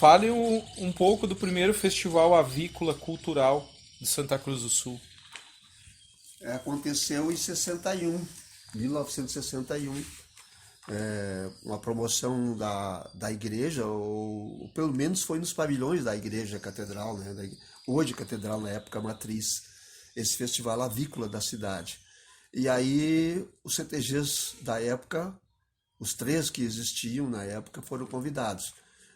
Fale um pouco do primeiro festival avícola cultural de Santa Cruz do Sul. Aconteceu em 61, 1961. Uma promoção da igreja, ou pelo menos foi nos pavilhões da igreja catedral, né? Hoje catedral, na época matriz, esse festival avícola da cidade. E aí os CTGs da época, os 3 que existiam na época, foram convidados,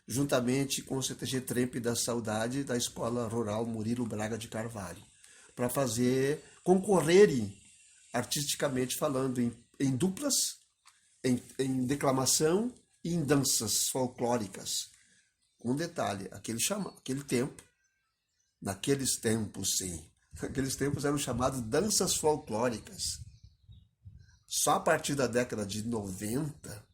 juntamente com o CTG Trempe da Saudade da Escola Rural Murilo Braga de Carvalho, para concorrerem artisticamente falando em duplas, em declamação e em danças folclóricas. Um detalhe, aquele tempo, naqueles tempos, sim, naqueles tempos eram chamados danças folclóricas. Só a partir da década de 90,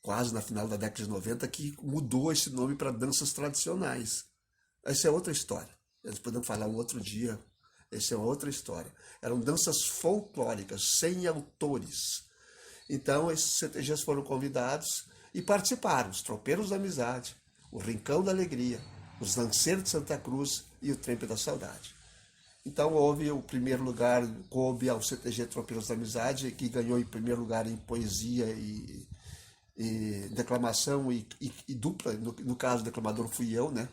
quase na final da década de 90, que mudou esse nome para danças tradicionais. Essa é outra história. Nós podemos falar um outro dia. Essa é outra história. Eram danças folclóricas, sem autores. Então, esses CTGs foram convidados e participaram. Os Tropeiros da Amizade, o Rincão da Alegria, os Lanceiros de Santa Cruz e o Trempe da Saudade. Então, houve o primeiro lugar, coube ao CTG Tropeiros da Amizade, que ganhou em primeiro lugar em poesia e declamação e dupla. No caso, o declamador fui eu, né?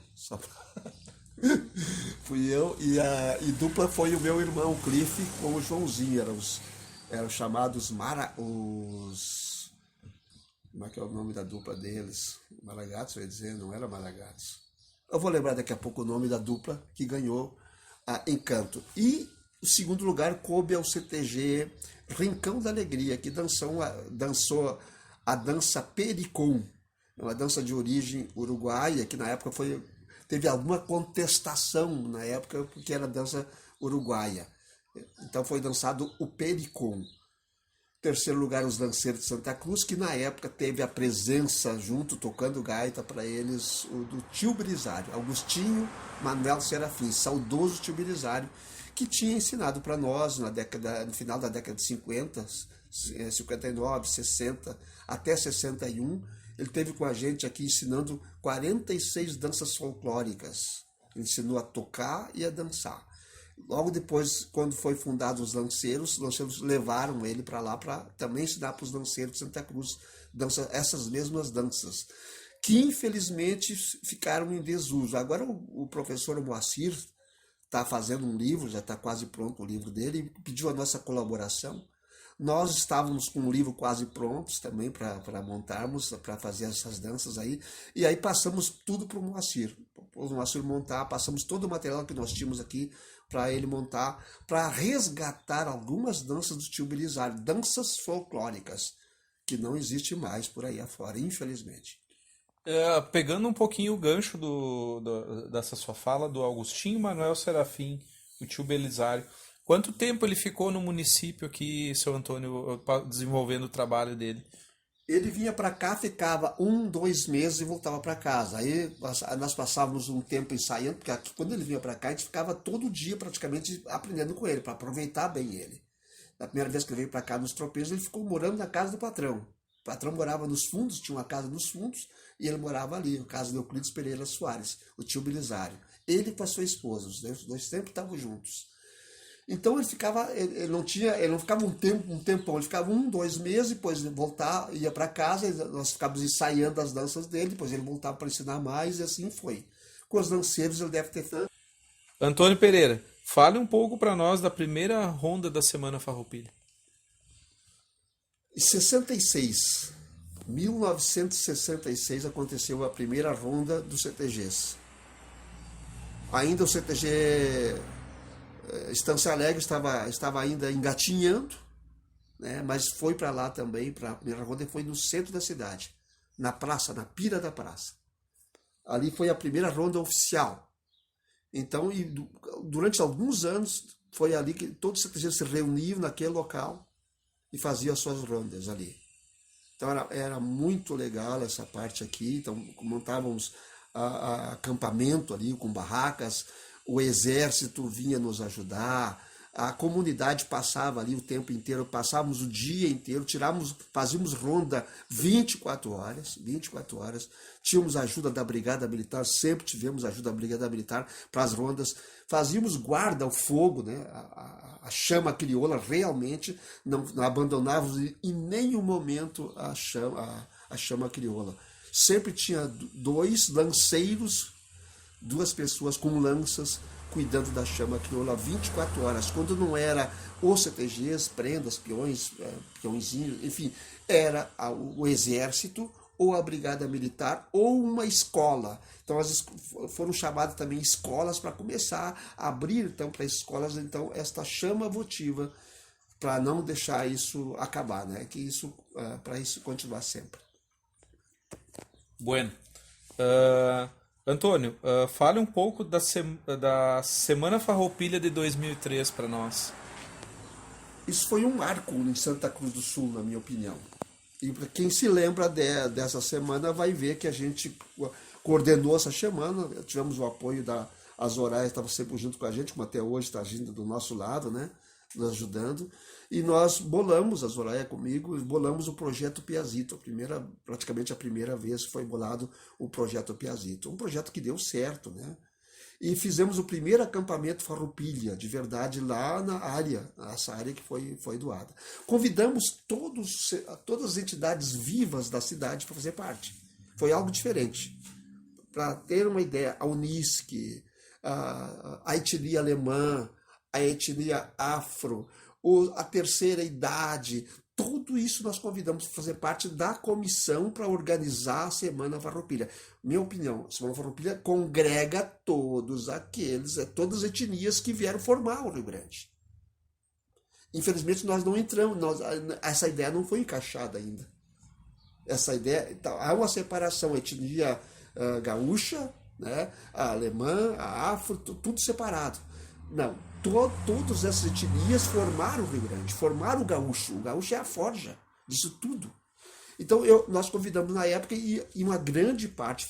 Fui eu, e dupla foi o meu irmão Cliff com o Joãozinho. Eram chamados como é que é o nome da dupla deles? Maragatos, eu ia dizer, não era Maragatos. Eu vou lembrar daqui a pouco o nome da dupla que ganhou a Encanto. E o segundo lugar coube ao CTG Rincão da Alegria, que dançou a dança Pericom, uma dança de origem uruguaia, que na época teve alguma contestação na época, porque era dança uruguaia. Então foi dançado o Pericom. Terceiro lugar, os Lanceiros de Santa Cruz, que na época teve a presença junto, tocando gaita para eles, do tio Belisário, Agostinho Manuel Serafim, saudoso tio Belisário, que tinha ensinado para nós no final da década de 50, 59, 60, até 61, ele esteve com a gente aqui ensinando 46 danças folclóricas. Ele ensinou a tocar e a dançar. Logo depois, quando foi fundado os Lanceiros levaram ele para lá para também ensinar para os Lanceiros de Santa Cruz essas mesmas danças, que infelizmente ficaram em desuso. Agora o professor Moacir está fazendo um livro, já está quase pronto o livro dele, e pediu a nossa colaboração. Nós estávamos com um livro quase prontos também para montarmos, para fazer essas danças aí. E aí passamos tudo para o Moacir montar, passamos todo o material que nós tínhamos aqui para ele montar, para resgatar algumas danças do tio Belisário, danças folclóricas, que não existe mais por aí afora, infelizmente. Pegando um pouquinho o gancho dessa sua fala, do Agostinho Manuel Serafim, o tio Belisário, quanto tempo ele ficou no município aqui, seu Antônio, desenvolvendo o trabalho dele? Ele vinha para cá, ficava 2 meses e voltava para casa. Aí nós passávamos um tempo ensaiando, porque aqui, quando ele vinha para cá, a gente ficava todo dia praticamente aprendendo com ele, para aproveitar bem ele. Na primeira vez que ele veio para cá nos Tropeiros, ele ficou morando na casa do patrão. O patrão morava nos fundos, tinha uma casa nos fundos, e ele morava ali, a casa de Euclides Pereira Soares, o tio Belisário. Ele com a sua esposa, os dois sempre estavam juntos. Então ele não ficava um tempão, ele ficava 2 meses, depois ele voltava, ia para casa, nós ficávamos ensaiando as danças dele, depois ele voltava para ensinar mais, e assim foi. Com os Lanceiros ele deve ter feito. Antônio Pereira, fale um pouco para nós da primeira ronda da Semana Farroupilha. Em 66, 1966, aconteceu a primeira ronda dos CTGs. Ainda o CTG Estância Alegre estava ainda engatinhando, né? Mas foi para lá também, para a primeira ronda, e foi no centro da cidade, na praça, na pira da praça. Ali foi a primeira ronda oficial. Então, durante alguns anos, foi ali que todos os CTGs se reuniam naquele local e faziam as suas rondas ali. Então, era muito legal essa parte aqui. Então, montávamos acampamento ali com barracas, o exército vinha nos ajudar, a comunidade passava ali o tempo inteiro, passávamos o dia inteiro, fazíamos ronda 24 horas, 24 horas. Tínhamos ajuda da Brigada Militar, sempre tivemos ajuda da Brigada Militar para as rondas. Fazíamos guarda ao fogo, né? A chama crioula, realmente não abandonávamos em nenhum momento a chama crioula. Sempre tinha 2 lanceiros, 2 pessoas com lanças, cuidando da chama crioula 24 horas. Quando não era os CTGs, prendas, peões, peõezinhos, enfim, era o exército, ou a brigada militar, ou uma escola. Então, foram chamadas também escolas para começar a abrir, então, para as escolas, então, esta chama votiva, para não deixar isso acabar, né? Que isso, para isso continuar sempre. Bueno. Antônio, fale um pouco da Semana Farroupilha de 2003 para nós. Isso foi um marco em Santa Cruz do Sul, na minha opinião. E para quem se lembra dessa semana vai ver que a gente coordenou essa semana, tivemos o apoio da Zoraia, estava sempre junto com a gente, como até hoje está agindo do nosso lado, né? Nos ajudando. E nós bolamos, a Zoraia comigo, bolamos o Projeto Piazito. Praticamente a primeira vez foi bolado o Projeto Piazito. Um projeto que deu certo, né? E fizemos o primeiro acampamento Farroupilha, de verdade, lá na área, essa área que foi doada. Convidamos todas as entidades vivas da cidade para fazer parte. Foi algo diferente. Para ter uma ideia, a Unisc, a etnia alemã, a etnia afro, a terceira idade, tudo isso nós convidamos para fazer parte da comissão para organizar a Semana Farroupilha. Minha opinião, a Semana Farroupilha congrega todas as etnias que vieram formar o Rio Grande. Infelizmente nós não entramos, essa ideia não foi encaixada ainda. Essa ideia, então, há uma separação, a etnia gaúcha, né, a alemã, a afro, tudo separado. Não, todas essas etnias formaram o Rio Grande, formaram o gaúcho. O gaúcho é a forja disso tudo. Então nós convidamos na época e uma grande parte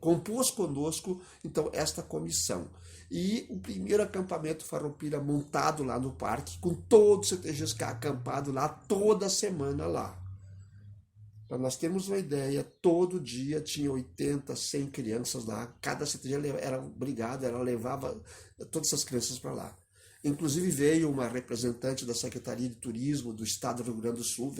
compôs conosco então esta comissão. E o primeiro acampamento Farroupilha montado lá no parque, com todos os CTGs acampados lá toda semana lá. Para nós termos uma ideia, todo dia tinha 80, 100 crianças lá. Cada CTG era obrigado, ela levava todas essas crianças para lá. Inclusive veio uma representante da Secretaria de Turismo do Estado do Rio Grande do Sul,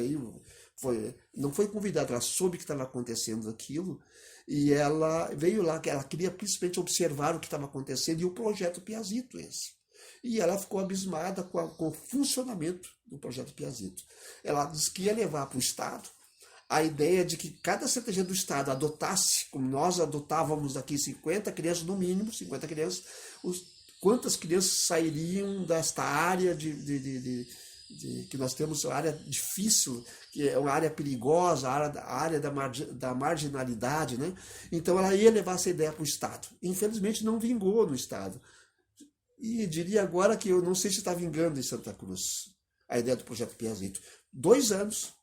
não foi convidada, ela soube que estava acontecendo aquilo, e ela veio lá, que ela queria principalmente observar o que estava acontecendo, e o projeto Piazito esse. E ela ficou abismada com o funcionamento do projeto Piazito. Ela disse que ia levar para o Estado a ideia de que cada CTG do Estado adotasse, como nós adotávamos aqui 50 crianças, no mínimo, 50 crianças, quantas crianças sairiam desta área que nós temos, uma área difícil, que é uma área perigosa, a área da marginalidade, né? Então ela ia levar essa ideia para o Estado. Infelizmente não vingou no Estado. E diria agora que eu não sei se está vingando em Santa Cruz a ideia do projeto Piazito. 2 anos,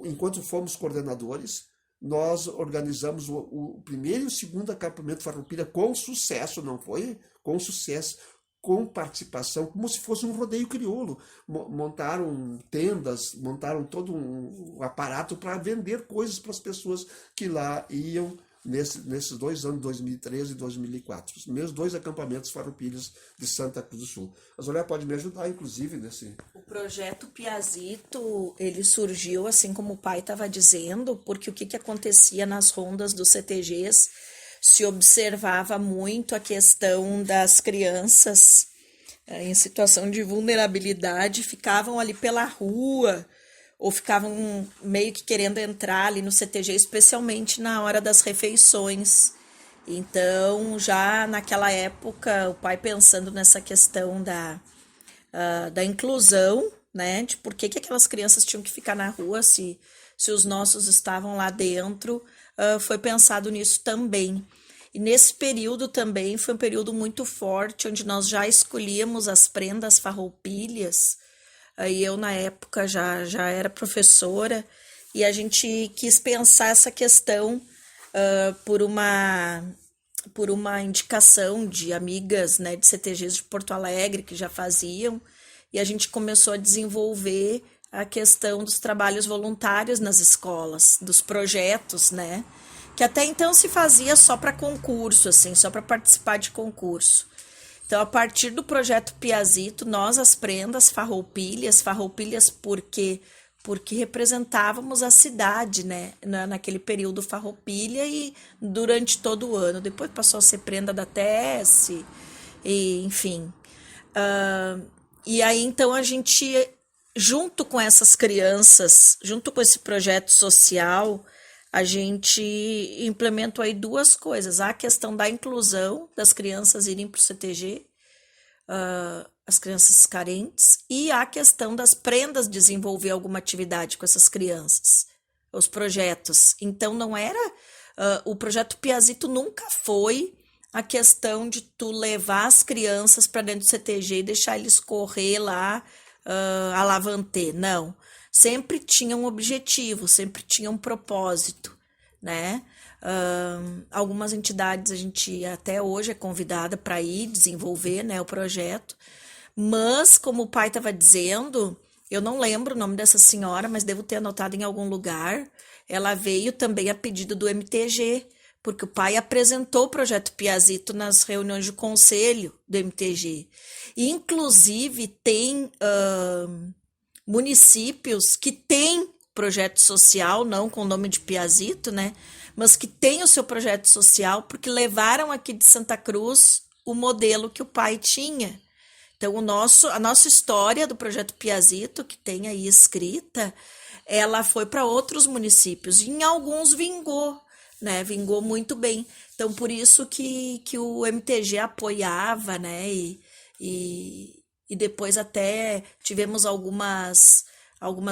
enquanto fomos coordenadores, nós organizamos o primeiro e o segundo acampamento Farroupilha com sucesso, não foi? Com sucesso, com participação, como se fosse um rodeio crioulo. Montaram tendas, montaram todo um aparato para vender coisas para as pessoas que lá iam nesses 2 anos, 2013 e 2004. Os meus 2 acampamentos Farroupilhas de Santa Cruz do Sul. A Zoraia pode me ajudar, inclusive, nesse... O projeto Piazito, ele surgiu, assim como o pai estava dizendo, porque o que acontecia nas rondas dos CTGs, se observava muito a questão das crianças em situação de vulnerabilidade, ficavam ali pela rua, ou ficavam meio que querendo entrar ali no CTG, especialmente na hora das refeições. Então, já naquela época, o pai pensando nessa questão da inclusão, né, de por que aquelas crianças tinham que ficar na rua se os nossos estavam lá dentro, foi pensado nisso também. E nesse período também foi um período muito forte, onde nós já escolhíamos as prendas farroupilhas. Aí eu, na época, já era professora, e a gente quis pensar essa questão por uma por uma indicação de amigas, né, de CTGs de Porto Alegre que já faziam, e a gente começou a desenvolver a questão dos trabalhos voluntários nas escolas, dos projetos, né, que até então se fazia só para concurso, assim, só para participar de concurso. Então, a partir do projeto Piazito, nós, as prendas, farroupilhas porque representávamos a cidade, né, naquele período farroupilha e durante todo o ano. Depois passou a ser prenda da TS, e, enfim. E aí, então, a gente, junto com essas crianças, junto com esse projeto social, a gente implementou aí duas coisas. A questão da inclusão das crianças irem para o CTG, as crianças carentes, e a questão das prendas desenvolver alguma atividade com essas crianças, os projetos. Então, não era... o projeto Piazito nunca foi a questão de tu levar as crianças para dentro do CTG e deixar eles correr lá a lavantê. Não. Sempre tinha um objetivo, sempre tinha um propósito, né? Algumas entidades a gente até hoje é convidada para ir desenvolver, né, o projeto, mas como o pai estava dizendo, eu não lembro o nome dessa senhora, mas devo ter anotado em algum lugar, ela veio também a pedido do MTG, porque o pai apresentou o projeto Piazito nas reuniões de conselho do MTG, e inclusive tem municípios que têm projeto social, não com o nome de Piazito, né? Mas que têm o seu projeto social porque levaram aqui de Santa Cruz o modelo que o pai tinha. Então, a nossa história do projeto Piazito, que tem aí escrita, ela foi para outros municípios e em alguns vingou, né? Vingou muito bem. Então, por isso que o MTG apoiava, né? E depois até tivemos algumas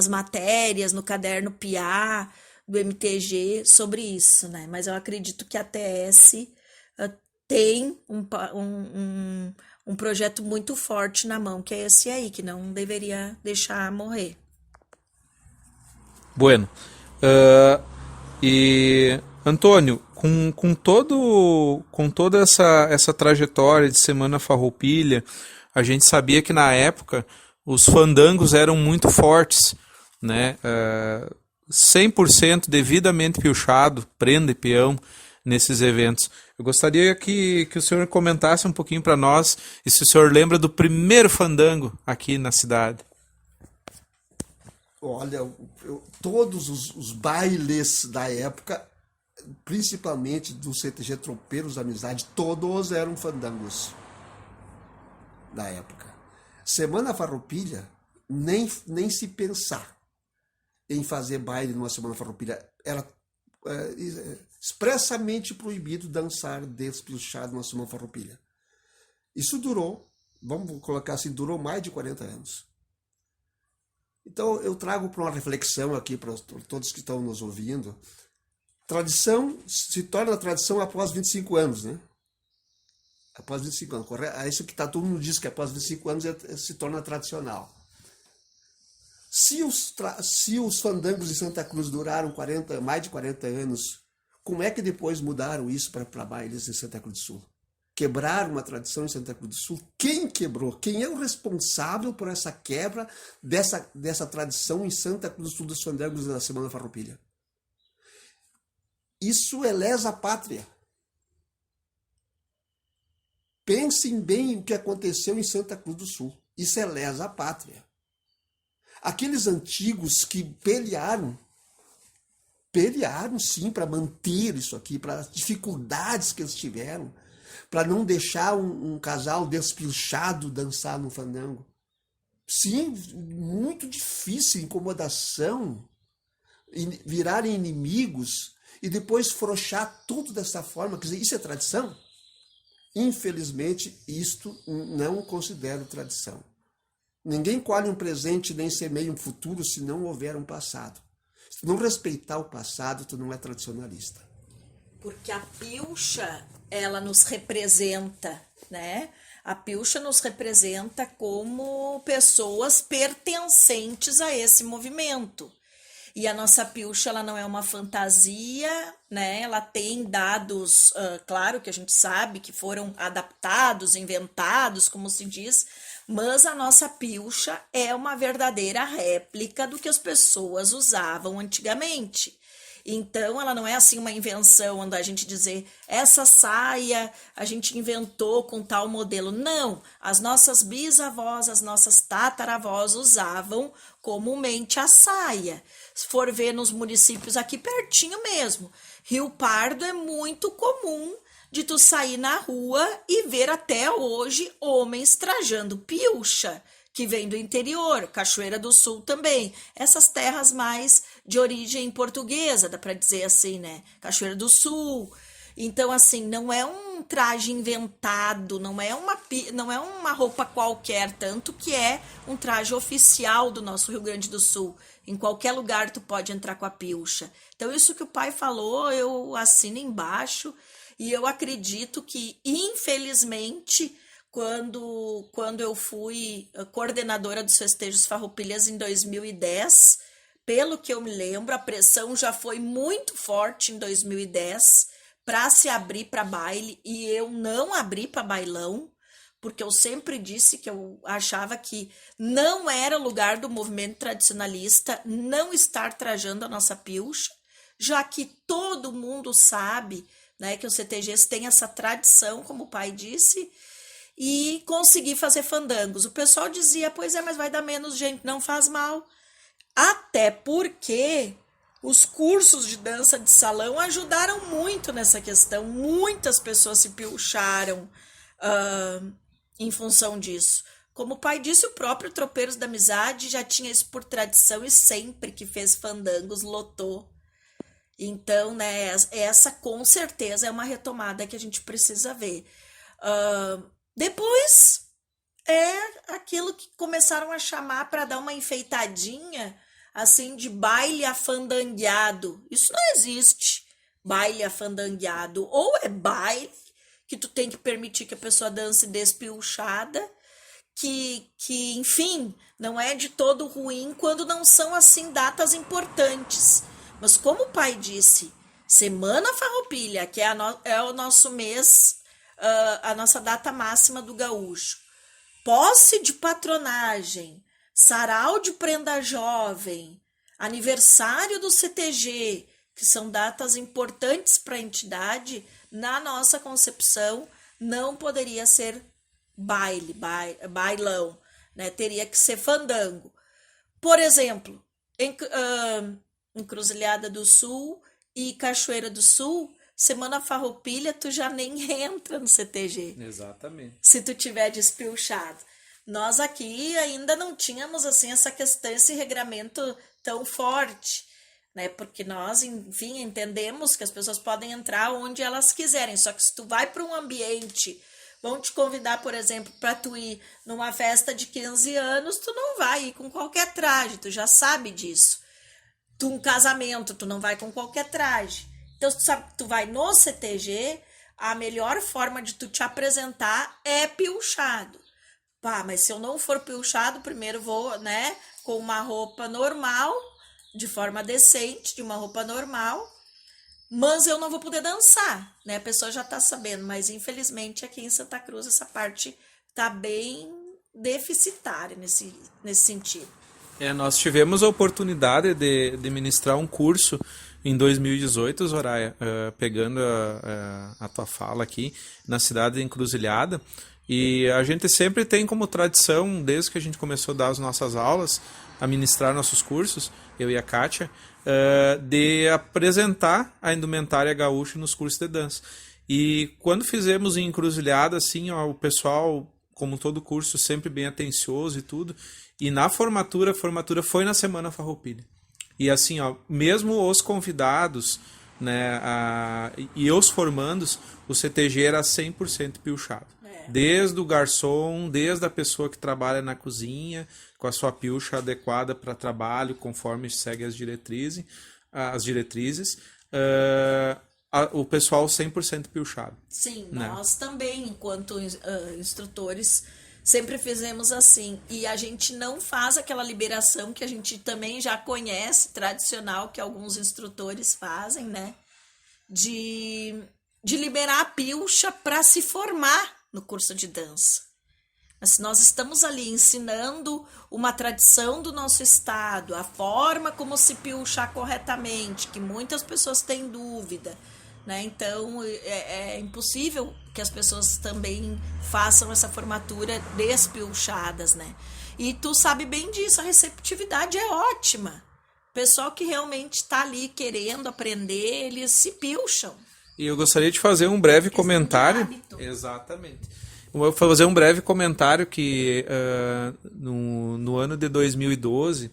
matérias no caderno PIA do MTG sobre isso, né? Mas eu acredito que a TS tem um projeto muito forte na mão, que é esse aí, que não deveria deixar morrer. Bueno. E, Antônio, com toda essa trajetória de Semana Farroupilha, a gente sabia que na época os fandangos eram muito fortes, né? 100% devidamente piochado, prenda e peão nesses eventos. Eu gostaria que o senhor comentasse um pouquinho para nós e se o senhor lembra do primeiro fandango aqui na cidade. Olha, todos os bailes da época, principalmente do CTG Tropeiros da Amizade, todos eram fandangos da época. Semana Farroupilha, nem se pensar em fazer baile numa Semana Farroupilha. Era expressamente proibido dançar despilchado numa Semana Farroupilha. Isso durou, vamos colocar assim, durou mais de 40 anos. Então eu trago para uma reflexão aqui para todos que estão nos ouvindo. Tradição se torna tradição após 25 anos, né? Após 25 anos, correto? É isso que todo mundo diz, que após 25 anos se torna tradicional. Se os fandangos de Santa Cruz duraram mais de 40 anos, como é que depois mudaram isso para bailes em Santa Cruz do Sul? Quebraram uma tradição em Santa Cruz do Sul? Quem quebrou? Quem é o responsável por essa quebra dessa tradição em Santa Cruz do Sul dos fandangos da Semana Farroupilha? Isso é lesa pátria. Pensem bem o que aconteceu em Santa Cruz do Sul. Isso é lesa pátria. Aqueles antigos que pelearam sim para manter isso aqui, para as dificuldades que eles tiveram, para não deixar um casal despilchado dançar no fandango. Sim, muito difícil, incomodação, virarem inimigos e depois frouxar tudo dessa forma. Quer dizer, isso é tradição? Infelizmente, isto não considero tradição. Ninguém colhe um presente nem semeia um futuro se não houver um passado. Se não respeitar o passado, tu não é tradicionalista. Porque a pilcha, ela nos representa, né? A pilcha nos representa como pessoas pertencentes a esse movimento. E a nossa pilcha, ela não é uma fantasia, né? Ela tem dados, claro que a gente sabe que foram adaptados, inventados, como se diz, mas a nossa pilcha é uma verdadeira réplica do que as pessoas usavam antigamente. Então, ela não é assim uma invenção, onde a gente dizer, essa saia a gente inventou com tal modelo. Não, as nossas bisavós, as nossas tataravós usavam comumente a saia. Se for ver nos municípios aqui pertinho mesmo, Rio Pardo é muito comum de tu sair na rua e ver até hoje homens trajando pilcha, que vem do interior, Cachoeira do Sul também, essas terras mais de origem portuguesa, dá para dizer assim, né? Cachoeira do Sul. Então, assim, não é um traje inventado, não é uma roupa qualquer, tanto que é um traje oficial do nosso Rio Grande do Sul. Em qualquer lugar tu pode entrar com a pilcha. Então, isso que o pai falou, eu assino embaixo, e eu acredito que, infelizmente, quando eu fui coordenadora dos festejos Farroupilhas em 2010, pelo que eu me lembro, a pressão já foi muito forte em 2010 para se abrir para baile, e eu não abri para bailão, porque eu sempre disse que eu achava que não era lugar do movimento tradicionalista não estar trajando a nossa pilcha, já que todo mundo sabe, né, que os CTGs têm essa tradição, como o pai disse, e consegui fazer fandangos. O pessoal dizia, pois é, mas vai dar menos gente, não faz mal. Até porque os cursos de dança de salão ajudaram muito nessa questão. Muitas pessoas se pilcharam em função disso. Como o pai disse, o próprio Tropeiros da Amizade já tinha isso por tradição e sempre que fez fandangos lotou. Então, né, essa com certeza é uma retomada que a gente precisa ver. Depois é aquilo que começaram a chamar para dar uma enfeitadinha, assim, de baile afandangueado. Isso não existe, baile afandangueado. Ou é baile, que tu tem que permitir que a pessoa dance despilchada, que enfim, não é de todo ruim quando não são, assim, datas importantes. Mas como o pai disse, Semana Farroupilha, que é o nosso mês, a nossa data máxima do gaúcho, posse de patronagem, sarau de prenda jovem, aniversário do CTG, que são datas importantes para a entidade, na nossa concepção, não poderia ser bailão, né? Teria que ser fandango. Por exemplo, Encruzilhada do Sul e Cachoeira do Sul, Semana Farroupilha, tu já nem entra no CTG. Exatamente. Se tu tiver despilchado. Nós aqui ainda não tínhamos, assim, essa questão, esse regramento tão forte, né? Porque nós, enfim, entendemos que as pessoas podem entrar onde elas quiserem. Só que se tu vai para um ambiente, vão te convidar, por exemplo, para tu ir numa festa de 15 anos, tu não vai ir com qualquer traje, tu já sabe disso. Um casamento, tu não vai com qualquer traje. Então, tu sabe que tu vai no CTG, a melhor forma de tu te apresentar é pilchado. Pá, mas se eu não for pilchado, primeiro vou, né, com uma roupa normal, de forma decente, de uma roupa normal, mas eu não vou poder dançar, né? A pessoa já tá sabendo, mas infelizmente aqui em Santa Cruz essa parte tá bem deficitária nesse sentido. Nós tivemos a oportunidade de ministrar um curso em 2018, Zoraia, pegando a tua fala aqui, na cidade de Encruzilhada, e a gente sempre tem como tradição, desde que a gente começou a dar as nossas aulas, a ministrar nossos cursos, eu e a Kátia, de apresentar a indumentária gaúcha nos cursos de dança. E quando fizemos em Encruzilhada, assim, ó, o pessoal, como todo curso, sempre bem atencioso e tudo, e na formatura, a formatura foi na Semana Farroupilha. E assim, ó, mesmo os convidados, né, e os formandos, o CTG era 100% pilchado. Desde o garçom, desde a pessoa que trabalha na cozinha, com a sua pilcha adequada para trabalho, conforme segue as diretrizes, o pessoal 100% pilchado. Sim, né? Nós também, enquanto instrutores, Sempre fizemos assim. E a gente não faz aquela liberação que a gente também já conhece, tradicional, que alguns instrutores fazem, né? De liberar a pilcha para se formar no curso de dança. Mas nós estamos ali ensinando uma tradição do nosso estado, a forma como se pilchar corretamente, que muitas pessoas têm dúvida, né? Então é impossível que as pessoas também façam essa formatura despilchadas, né? E tu sabe bem disso, a receptividade é ótima. O pessoal que realmente está ali querendo aprender, eles se pilcham. E eu gostaria de fazer um breve comentário. Exatamente. Eu vou fazer um breve comentário que no ano de 2012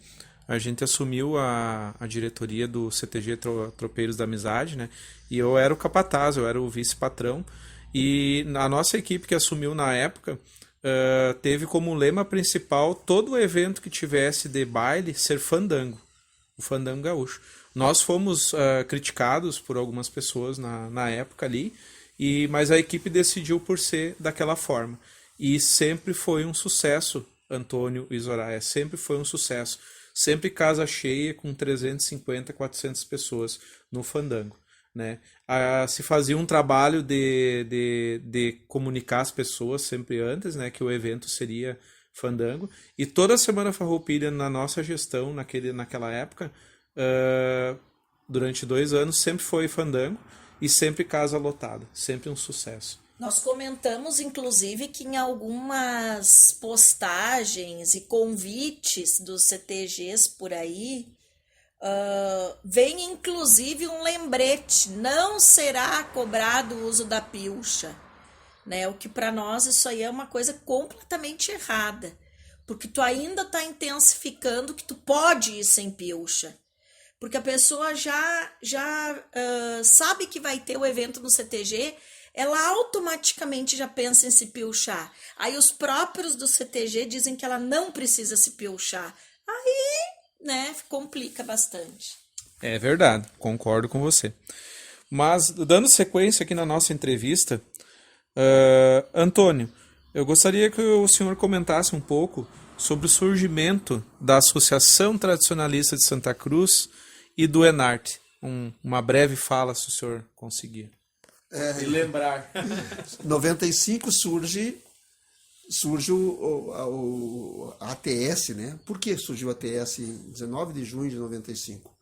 a gente assumiu a diretoria do CTG Tropeiros da Amizade, né? E eu era o capataz, eu era o vice-patrão. E a nossa equipe que assumiu na época teve como lema principal todo o evento que tivesse de baile ser fandango, o fandango gaúcho. Nós fomos criticados por algumas pessoas na época ali, mas a equipe decidiu por ser daquela forma. E sempre foi um sucesso, Antônio e Zoraia, sempre foi um sucesso. Sempre casa cheia com 350, 400 pessoas no fandango, né? Se fazia um trabalho de comunicar as pessoas sempre antes, né, que o evento seria fandango. E toda a Semana Farroupilha, na nossa gestão, naquela época, durante 2 anos, sempre foi fandango e sempre casa lotada, sempre um sucesso. Nós comentamos, inclusive, que em algumas postagens e convites dos CTGs por aí, vem inclusive um lembrete, não será cobrado o uso da pilcha, né? O que para nós isso aí é uma coisa completamente errada, porque tu ainda está intensificando que tu pode ir sem pilcha. Porque a pessoa já sabe que vai ter o evento no CTG, ela automaticamente já pensa em se pilchar. Aí os próprios do CTG dizem que ela não precisa se pilchar. Aí, né, complica bastante. É verdade, concordo com você. Mas, dando sequência aqui na nossa entrevista, Antônio, eu gostaria que o senhor comentasse um pouco sobre o surgimento da Associação Tradicionalista de Santa Cruz e do Enarte. Uma breve fala, se o senhor conseguir. E lembrar. 95 surge a ATS, né? Por que surgiu a ATS em 19 de junho de 95?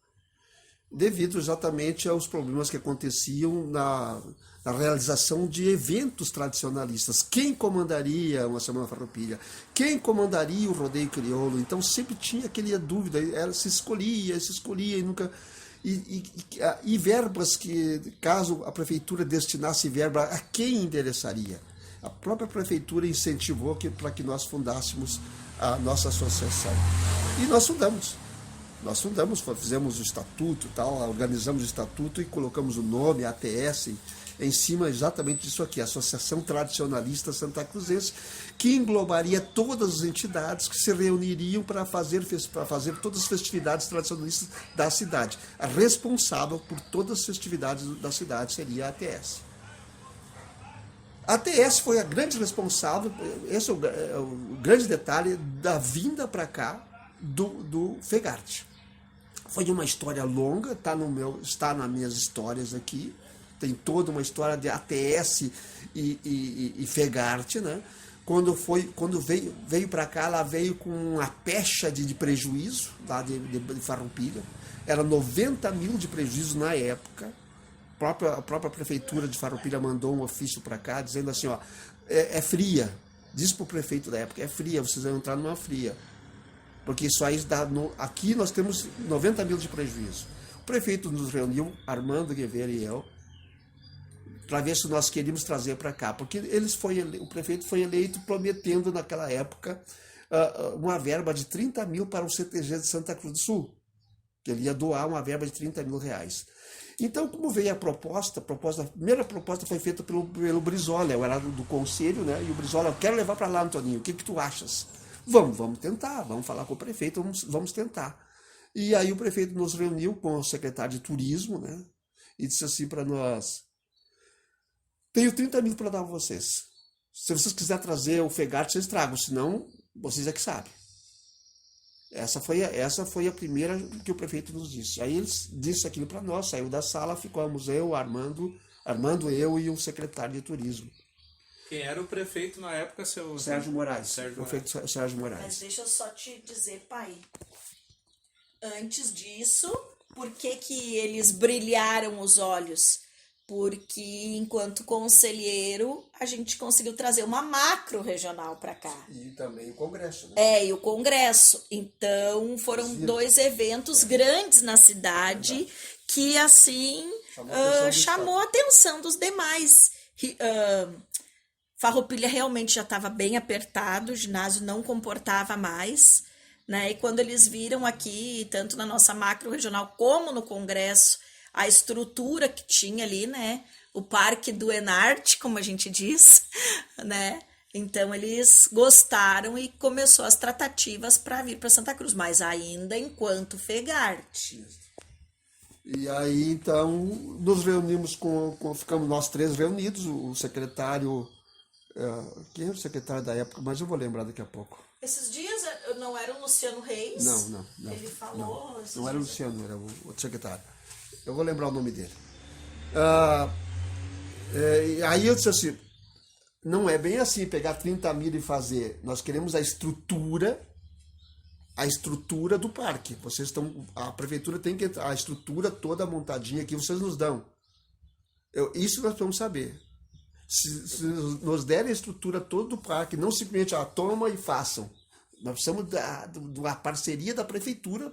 Devido exatamente aos problemas que aconteciam na realização de eventos tradicionalistas. Quem comandaria uma Semana Farroupilha? Quem comandaria o rodeio crioulo? Então sempre tinha aquela dúvida, se escolhia e nunca... E verbas que, caso a prefeitura destinasse verba, a quem endereçaria? A própria prefeitura incentivou para que nós fundássemos a nossa associação. E nós fundamos, fizemos o estatuto, organizamos o estatuto e colocamos o nome, ATS, em cima exatamente disso aqui, Associação Tradicionalista Santa Cruzense, que englobaria todas as entidades que se reuniriam para fazer todas as festividades tradicionalistas da cidade. A responsável por todas as festividades da cidade seria a ATS. A ATS foi a grande responsável, esse é o grande detalhe da vinda para cá do Fegarte. Foi uma história longa, está nas minhas histórias aqui. Tem toda uma história de ATS e Fegarte, né? Quando veio para cá, ela veio com uma pecha de prejuízo lá de Farroupilha. Era 90 mil de prejuízo na época. A própria prefeitura de Farroupilha mandou um ofício para cá, dizendo assim, ó, é fria. Diz para o prefeito da época, é fria, vocês vão entrar numa fria. Porque isso aí aqui nós temos 90 mil de prejuízo. O prefeito nos reuniu, Armando Guevara e eu, para ver se nós queríamos trazer para cá, porque o prefeito foi eleito prometendo naquela época uma verba de 30 mil para o CTG de Santa Cruz do Sul, que ele ia doar uma verba de 30 mil reais. Então, como veio a primeira proposta foi feita pelo Brizola, eu era do conselho, né? E o Brizola, eu quero levar para lá, Antoninho, o que tu achas? Vamos tentar, vamos falar com o prefeito, vamos tentar. E aí o prefeito nos reuniu com o secretário de turismo, né? E disse assim para nós: tenho 30 mil para dar a vocês. Se vocês quiserem trazer o Fegarte, vocês tragam, senão vocês é que sabem. Essa foi a primeira que o prefeito nos disse. Aí ele disse aquilo para nós, saiu da sala, ficamos eu, Armando, eu e o secretário de turismo. Quem era o prefeito na época, seu... Sérgio Moraes. Sérgio Prefeito Sérgio Mas Moraes. deixa eu só te dizer, pai. Antes disso, por que eles brilharam os olhos? Porque, enquanto conselheiro, a gente conseguiu trazer uma macro regional para cá. E também o Congresso, né? E o Congresso. Então, foram 2 eventos grandes na cidade que, assim, chamou a atenção dos demais. Farroupilha realmente já estava bem apertado, o ginásio não comportava mais, né? E quando eles viram aqui, tanto na nossa macro regional como no Congresso, a estrutura que tinha ali, né? O Parque do Enarte, como a gente diz, né? Então eles gostaram e começou as tratativas para vir para Santa Cruz, mas ainda enquanto Fegarte. E aí, então, nos reunimos ficamos nós 3 reunidos, o secretário, quem era o secretário da época, mas eu vou lembrar daqui a pouco. Esses dias não era o Luciano Reis? Não. Ele falou... Não era o Luciano, era o outro secretário. Eu vou lembrar o nome dele. Aí eu disse assim, não é bem assim pegar 30 mil e fazer. Nós queremos a estrutura do parque. A prefeitura tem que a estrutura toda montadinha que vocês nos dão. Isso nós precisamos saber. Se nos derem a estrutura toda do parque, não simplesmente toma e façam. Nós precisamos da parceria da prefeitura,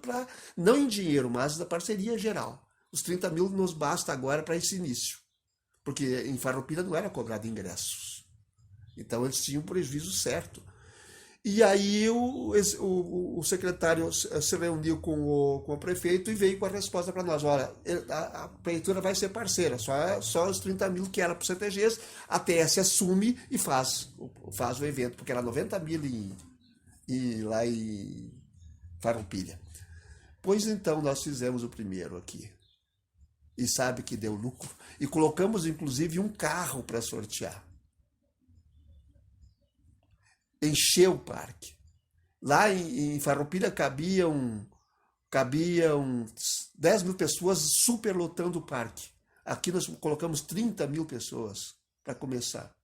não em dinheiro, mas da parceria geral. Os 30 mil nos basta agora para esse início. Porque em Farroupilha não era cobrado ingressos. Então eles tinham um prejuízo certo. E aí o secretário se reuniu com o prefeito e veio com a resposta para nós. Olha, a prefeitura vai ser parceira, só os 30 mil que era para os CTGs, a TS assume e faz o evento, porque era 90 mil lá em Farroupilha. Pois então nós fizemos o primeiro aqui. E sabe que deu lucro. E colocamos inclusive um carro para sortear. Encheu o parque. Lá em Farroupilha cabiam 10 mil pessoas superlotando o parque. Aqui nós colocamos 30 mil pessoas para começar.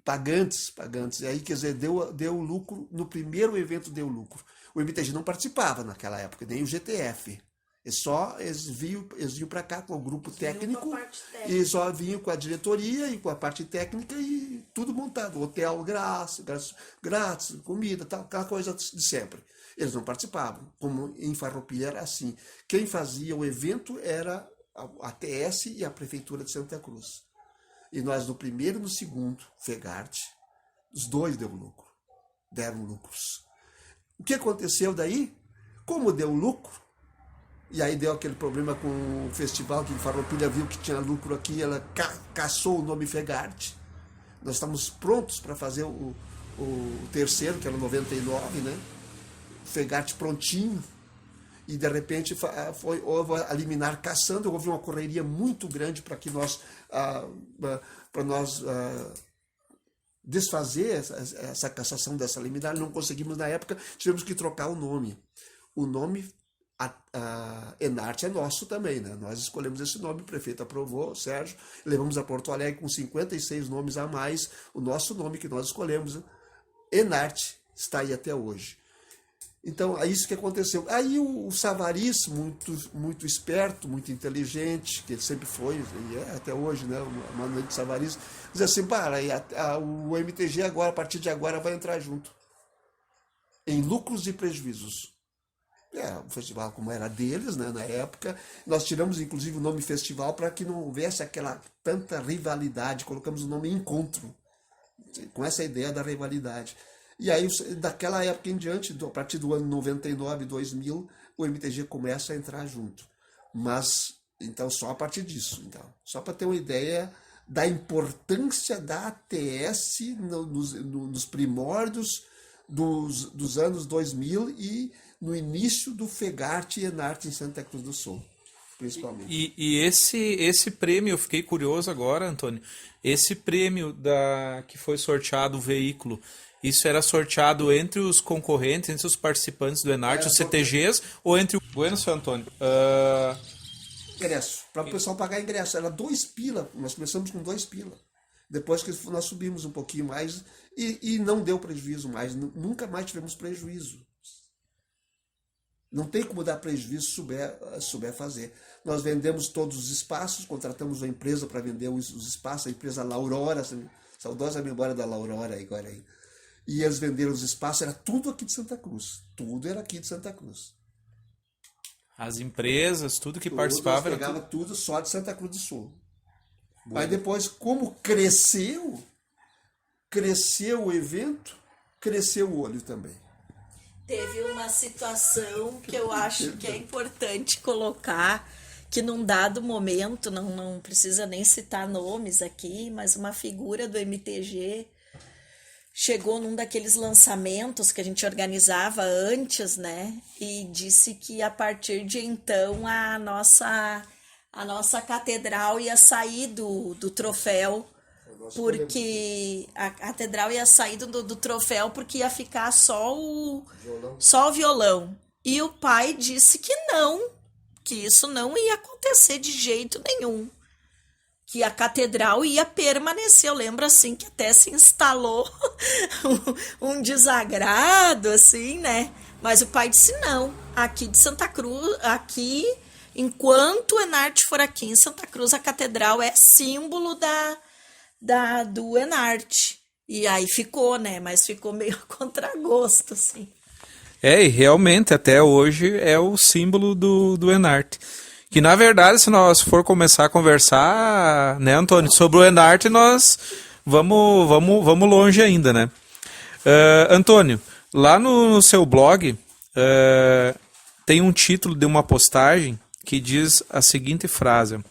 Pagantes. E aí, quer dizer, deu lucro. No primeiro evento deu lucro. O MTG não participava naquela época, nem o GTF. Eles vinham para cá com o grupo técnico e só vinham com a diretoria e com a parte técnica e tudo montado. Hotel grátis, comida, tal, aquela coisa de sempre. Eles não participavam, como em Farroupilha era assim. Quem fazia o evento era a TS e a Prefeitura de Santa Cruz. E nós, no primeiro e no segundo, Fegarte, os 2 deram lucros. O que aconteceu daí? Como deu lucro, e aí deu aquele problema com o festival, que em Farroupilha viu que tinha lucro aqui, ela caçou o nome Fegarte. Nós estamos prontos para fazer o terceiro, que era o 99, né? Fegarte prontinho. E de repente houve a liminar caçando, houve uma correria muito grande para que nós desfazer essa cassação dessa liminar. Não conseguimos na época, tivemos que trocar o nome. O nome Enarte é nosso também, né? Nós escolhemos esse nome, o prefeito aprovou, o Sérgio, levamos a Porto Alegre com 56 nomes a mais, o nosso nome que nós escolhemos, Enarte, está aí até hoje. Então, é isso que aconteceu. Aí o Savariz, muito esperto, muito inteligente, que ele sempre foi, e é até hoje, né? O Manuel de Savariz, diz assim, o MTG agora, a partir de agora, vai entrar junto. Em lucros e prejuízos. O festival como era deles, né, na época, nós tiramos inclusive o nome festival para que não houvesse aquela tanta rivalidade, colocamos o nome Encontro, com essa ideia da rivalidade. E aí, daquela época em diante, a partir do ano 99, 2000, o MTG começa a entrar junto. Mas, então, só a partir disso. Então, só para ter uma ideia da importância da ATS nos primórdios dos anos 2000 e no início do Fegarte e Enarte em Santa Cruz do Sul. principalmente. E esse prêmio, eu fiquei curioso agora, Antônio, esse prêmio que foi sorteado o veículo, isso era sorteado entre os concorrentes, entre os participantes do Enarte, os CTGs, ou entre o... Bueno, seu Antônio, Ingresso, para o pessoal pagar ingresso, era 2 pila, nós começamos com 2 pila. Depois que nós subimos um pouquinho mais e não deu prejuízo mais, nunca mais tivemos prejuízo. Não tem como dar prejuízo se souber fazer. Nós vendemos todos os espaços, contratamos uma empresa para vender os espaços, a empresa Laurora, saudosa memória da Laurora agora aí. E eles venderam os espaços, era tudo aqui de Santa Cruz. Tudo era aqui de Santa Cruz. As empresas, tudo que participava... Nós pegava tudo só de Santa Cruz do Sul. Aí depois, como cresceu o evento, cresceu o olho também. Teve uma situação que eu acho que é importante colocar, que num dado momento, não precisa nem citar nomes aqui, mas uma figura do MTG chegou num daqueles lançamentos que a gente organizava antes, né? E disse que a partir de então a nossa catedral ia sair do troféu, porque a catedral ia sair do troféu porque ia ficar só o violão. E o pai disse que não, que isso não ia acontecer de jeito nenhum, que a catedral ia permanecer. Eu lembro assim que até se instalou um desagrado, assim, né? Mas o pai disse não, aqui de Santa Cruz, aqui, enquanto o Enarte for aqui em Santa Cruz, a catedral é símbolo do Enarte. E aí ficou, né? Mas ficou meio a contragosto, assim. E realmente, até hoje, é o símbolo do Enarte. Que, na verdade, se nós for começar a conversar, né, Antônio, sobre o Enarte, nós vamos longe ainda, né? Antônio, lá no seu blog, tem um título de uma postagem que diz a seguinte frase: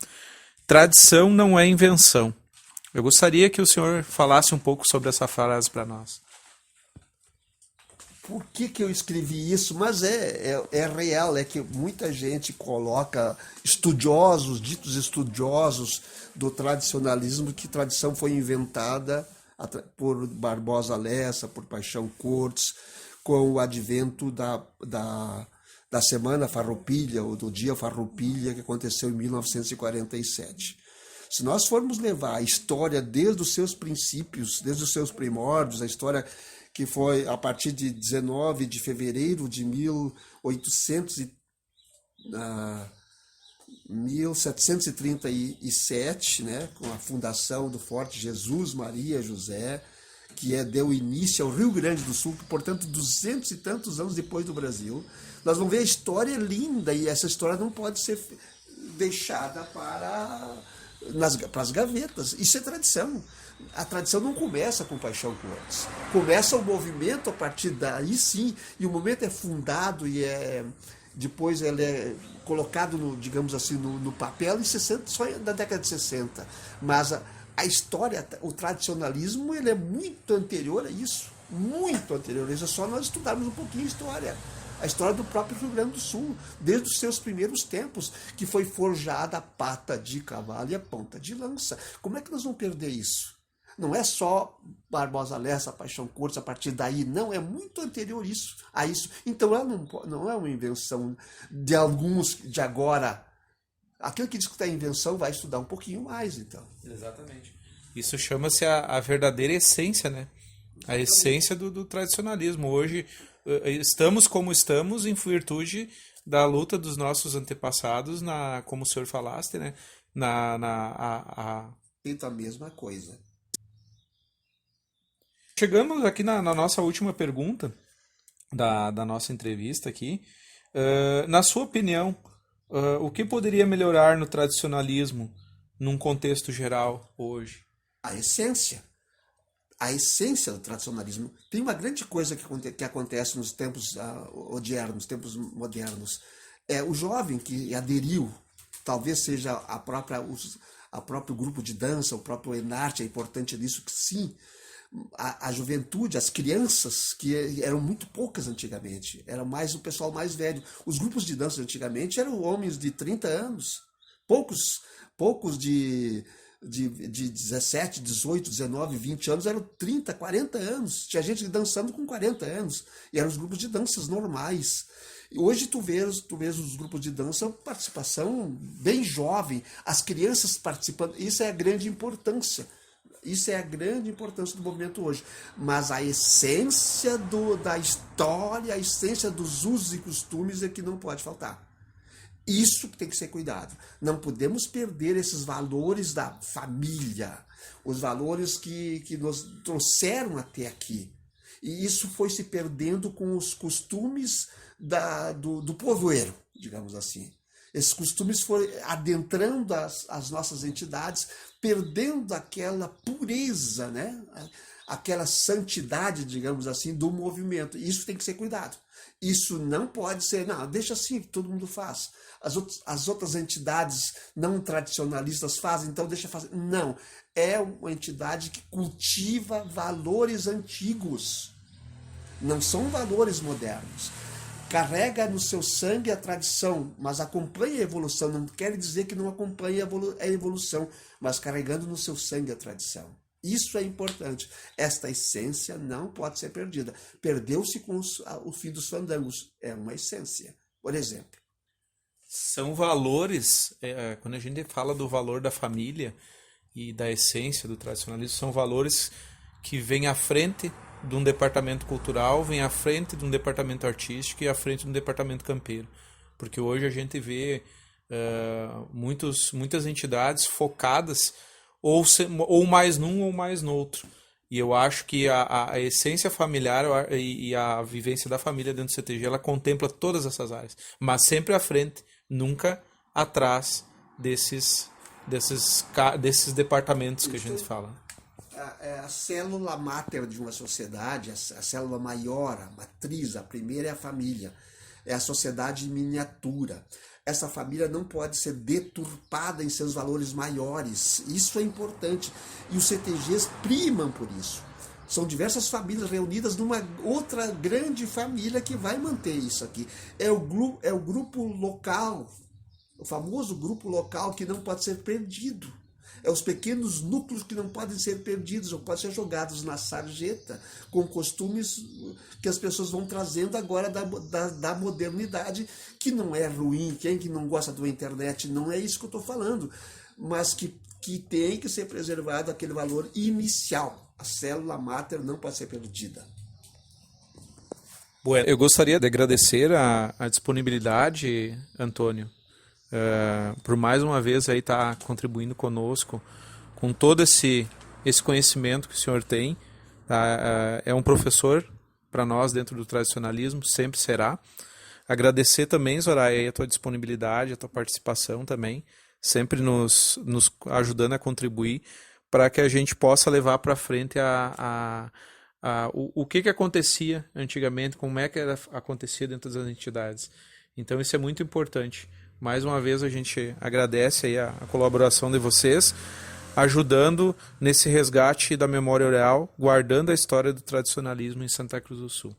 tradição não é invenção. Eu gostaria que o senhor falasse um pouco sobre essa frase para nós. Por que eu escrevi isso? Mas é real, é que muita gente coloca ditos estudiosos do tradicionalismo, que tradição foi inventada por Barbosa Lessa, por Paixão Cortes, com o advento da Semana Farroupilha, ou do Dia Farroupilha, que aconteceu em 1947. Se nós formos levar a história desde os seus princípios, desde os seus primórdios, a história que foi a partir de 19 de fevereiro de 1737, né, com a fundação do Forte Jesus Maria José, que deu início ao Rio Grande do Sul, que, portanto, 200 e tantos anos depois do Brasil. Nós vamos ver a história linda, e essa história não pode ser deixada para as gavetas. Isso é tradição. A tradição não começa com Paixão Cortes. Começa o movimento a partir daí, sim, e o movimento é fundado e depois ele é colocado, digamos assim, no papel só na década de 60. Mas a história, o tradicionalismo, ele é muito anterior a isso. Muito anterior a isso. É só nós estudarmos um pouquinho a história. A história do próprio Rio Grande do Sul, desde os seus primeiros tempos, que foi forjada a pata de cavalo e a ponta de lança. Como é que nós vamos perder isso? Não é só Barbosa Lessa, Paixão Cortes, a partir daí, não, é muito anterior a isso. Então ela não é uma invenção de alguns de agora. Aquele que diz que está em invenção vai estudar um pouquinho mais, então. Exatamente. Isso chama-se a verdadeira essência, né? A essência do tradicionalismo. Hoje estamos como estamos em virtude da luta dos nossos antepassados, como o senhor falaste, né? Feito a mesma coisa. Chegamos aqui na nossa última pergunta da nossa entrevista aqui. Na sua opinião, o que poderia melhorar no tradicionalismo num contexto geral hoje? A essência. A essência do tradicionalismo. Tem uma grande coisa que acontece nos tempos modernos. O jovem que aderiu, talvez seja o próprio grupo de dança, o próprio Enarte, é importante nisso, que sim. a juventude, as crianças, que eram muito poucas antigamente, era mais o pessoal mais velho. Os grupos de dança antigamente eram homens de 30 anos, poucos de 17, 18, 19, 20 anos, eram 30, 40 anos. Tinha gente dançando com 40 anos, e eram os grupos de danças normais. E hoje tu vês os grupos de dança, participação bem jovem, as crianças participando, isso é a grande importância. Isso é a grande importância do movimento hoje. Mas a essência da história, a essência dos usos e costumes é que não pode faltar. Isso que tem que ser cuidado. Não podemos perder esses valores da família, os valores que nos trouxeram até aqui. E isso foi se perdendo com os costumes do povoeiro, digamos assim. Esses costumes foram adentrando as nossas entidades, perdendo aquela pureza, né? Aquela santidade, digamos assim, do movimento. Isso tem que ser cuidado. Isso não pode ser, não, deixa assim, todo mundo faz. As outras entidades não tradicionalistas fazem, então deixa fazer. Não, é uma entidade que cultiva valores antigos. Não são valores modernos. Carrega no seu sangue a tradição, mas acompanha a evolução. Não quer dizer que não acompanha a evolução, mas carregando no seu sangue a tradição. Isso é importante. Esta essência não pode ser perdida. Perdeu-se com o fim dos fandangos. É uma essência, por exemplo. São valores, quando a gente fala do valor da família e da essência do tradicionalismo, são valores que vêm à frente de um departamento cultural, vem à frente de um departamento artístico e à frente de um departamento campeiro. Porque hoje a gente vê muitas entidades focadas ou mais num ou mais no outro. E eu acho que a essência familiar e a vivência da família dentro do CTG, ela contempla todas essas áreas, mas sempre à frente, nunca atrás desses departamentos que a gente fala. A célula máter de uma sociedade, a célula maior, a matriz, a primeira é a família. É a sociedade em miniatura. Essa família não pode ser deturpada em seus valores maiores. Isso é importante. E os CTGs primam por isso. São diversas famílias reunidas numa outra grande família que vai manter isso aqui. É o grupo local, o famoso grupo local que não pode ser perdido. É os pequenos núcleos que não podem ser perdidos, ou podem ser jogados na sarjeta, com costumes que as pessoas vão trazendo agora da modernidade, que não é ruim. Quem que não gosta da internet, não é isso que eu estou falando, mas que tem que ser preservado aquele valor inicial. A célula máter não pode ser perdida. Bueno, eu gostaria de agradecer a disponibilidade, Antônio, por mais uma vez aí estar contribuindo conosco com todo esse conhecimento que o senhor tem. É um professor para nós dentro do tradicionalismo, sempre será. Agradecer também, Zoraia, a tua disponibilidade, a tua participação também, sempre nos ajudando a contribuir para que a gente possa levar para frente o que acontecia antigamente, como é que acontecia dentro das entidades. Então isso é muito importante. Mais uma vez a gente agradece aí a colaboração de vocês, ajudando nesse resgate da memória oral, guardando a história do tradicionalismo em Santa Cruz do Sul.